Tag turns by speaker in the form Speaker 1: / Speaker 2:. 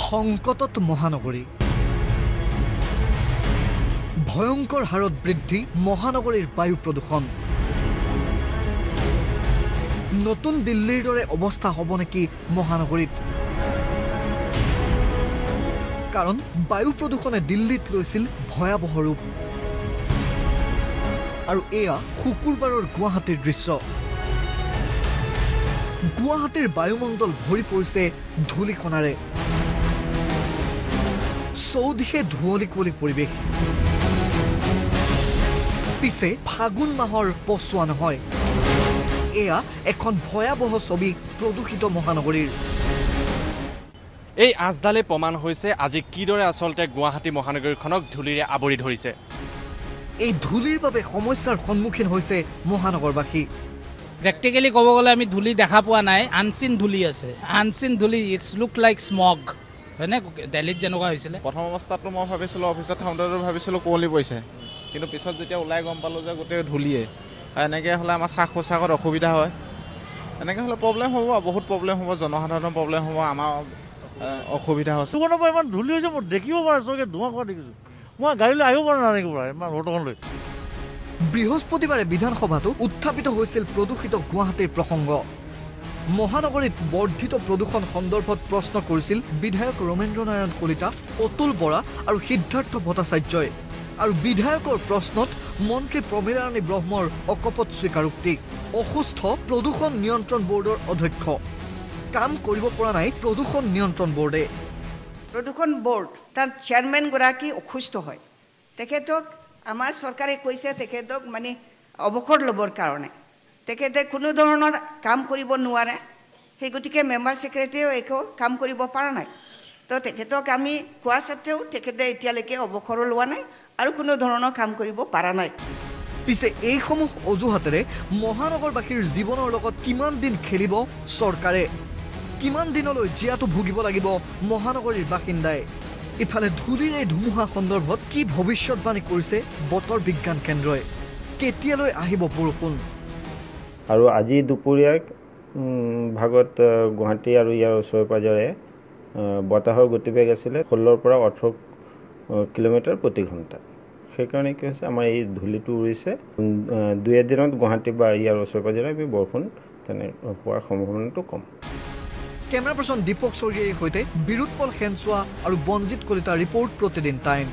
Speaker 1: সংকটত মহানগৰী ভয়ংকৰ হাৰত বৃদ্ধি মহানগৰীৰ বায়ু প্ৰদূষণ নতুন দিল্লীৰ দৰে অৱস্থা হ'ব নেকি মহানগৰীত কাৰণ বায়ু প্ৰদূষণে দিল্লীত লৈছিল ভয়াবহ ৰূপ আৰু এয়া শুকুৰবাৰৰ গুৱাহাটীৰ দৃশ্য গুৱাহাটীৰ বায়ুমণ্ডল ভৰি পৰিছে ধূলিকণাৰে চৌদিশে ধুঁৱলি কুঁৱলী পৰিৱেশ পিছে ফাগুন মাহৰ পচোৱা নহয় এয়া এখন ভয়াবহ ছবি প্ৰদূষিত মহানগৰীৰ
Speaker 2: এই আজদালে প্ৰমাণ হৈছে আজি কিদৰে আচলতে গুৱাহাটী মহানগৰীখনক ধূলিৰে আৱৰি ধৰিছে
Speaker 1: এই ধূলিৰ বাবে সমস্যাৰ সন্মুখীন হৈছে মহানগৰবাসী
Speaker 3: প্ৰেক্টিকেলি ক'ব গ'লে আমি ধূলি দেখা পোৱা নাই আনচিন ধূলি আছে আনচিন ধূলি ইটছ লুক লাইক স্মগ হয়নে দিল্লীত যেনেকুৱা হৈছিলে
Speaker 4: প্ৰথম অৱস্থাতো মই ভাবিছিলোঁ অফিচত থাকোঁতে ভাবিছিলোঁ কুঁৱলী পৰিছে কিন্তু পিছত যেতিয়া ওলাই গম পালোঁ যে গোটেই ধূলিয়ে এনেকৈ হ'লে আমাৰ শ্বাস প্ৰশ্বাসত অসুবিধা হয় এনেকৈ হ'লে প্ৰব্লেম হ'ব বহুত প্ৰব্লেম হ'ব জনসাধাৰণৰ প্ৰব্লেম হ'ব আমাৰ অসুবিধা হৈছে
Speaker 5: ইমান ধূলি হৈছে মই দেখিব পৰা চৰকাৰে ধোঁৱা কৰা দেখিছোঁ মই গাড়ীলৈ আহিব পৰা নাই নেকি পৰা ইমান ৰ'দখনলৈ
Speaker 1: বৃহস্পতিবাৰে বিধানসভাতো উত্থাপিত হৈছিল প্ৰদূষিত গুৱাহাটীৰ প্ৰসংগ মহানগৰীত বৰ্ধিত প্ৰদূষণ সন্দৰ্ভত প্ৰশ্ন কৰিছিল বিধায়ক ৰমেন্দ্ৰ নাৰায়ণ কলিতা অতুল বৰা আৰু সিদ্ধাৰ্থ ভট্টাচাৰ্যই আৰু বিধায়কৰ প্ৰশ্নত মন্ত্ৰী প্ৰমীলাৰাণী ব্ৰহ্মৰ অকপট স্বীকাৰোক্তি অসুস্থ প্ৰদূষণ নিয়ন্ত্ৰণ বৰ্ডৰ অধ্যক্ষ কাম কৰিব পৰা নাই প্ৰদূষণ নিয়ন্ত্ৰণ বৰ্ডে
Speaker 6: প্ৰদূষণ বৰ্ড তাৰ চেয়াৰমেনগৰাকী অসুস্থ হয় তেখেতক আমাৰ চৰকাৰে কৈছে তেখেতক মানে অৱসৰ ল'বৰ কাৰণে তেখেতে কোনো ধৰণৰ কাম কৰিব নোৱাৰে সেই গতিকে মেম্বাৰ ছেক্ৰেটাৰীও একো কাম কৰিব পৰা নাই তো তেখেতক আমি কোৱা সত্ত্বেও তেখেতে এতিয়ালৈকে অৱসৰো লোৱা নাই আৰু কোনো ধৰণৰ কাম কৰিব পৰা নাই
Speaker 1: পিছে এইসমূহ অজুহাতেৰে মহানগৰবাসীৰ জীৱনৰ লগত কিমান দিন খেলিব চৰকাৰে কিমান দিনলৈ জীয়াটো ভুগিব লাগিব মহানগৰীৰ বাসিন্দাই ইফালে ধূলিৰে ধুমুহা সন্দৰ্ভত কি ভৱিষ্যতবাণী কৰিছে বতৰ বিজ্ঞান কেন্দ্ৰই কেতিয়ালৈ আহিব বৰষুণ
Speaker 7: আৰু আজি দুপৰীয়া ভাগত গুৱাহাটী আৰু ইয়াৰ ওচৰে পাজৰে বতাহৰ গতিবেগ আছিলে 16 পৰা 18 কিলোমিটাৰ প্ৰতি ঘণ্টা সেইকাৰণে কি হৈছে আমাৰ এই ধূলিটো উৰিছে 2 দিনত গুৱাহাটী বা ইয়াৰ ওচৰে পাজৰে আমি বৰষুণ তেনে হোৱাৰ সম্ভাৱনাটো কম
Speaker 1: কেমেৰা পাৰ্চন দীপক চৌধুৰীৰ সৈতে বিৰুৎপল সেনচোৱা আৰু বঞ্জিত কলিতা ৰিপৰ্ট প্ৰতিদিন টাইম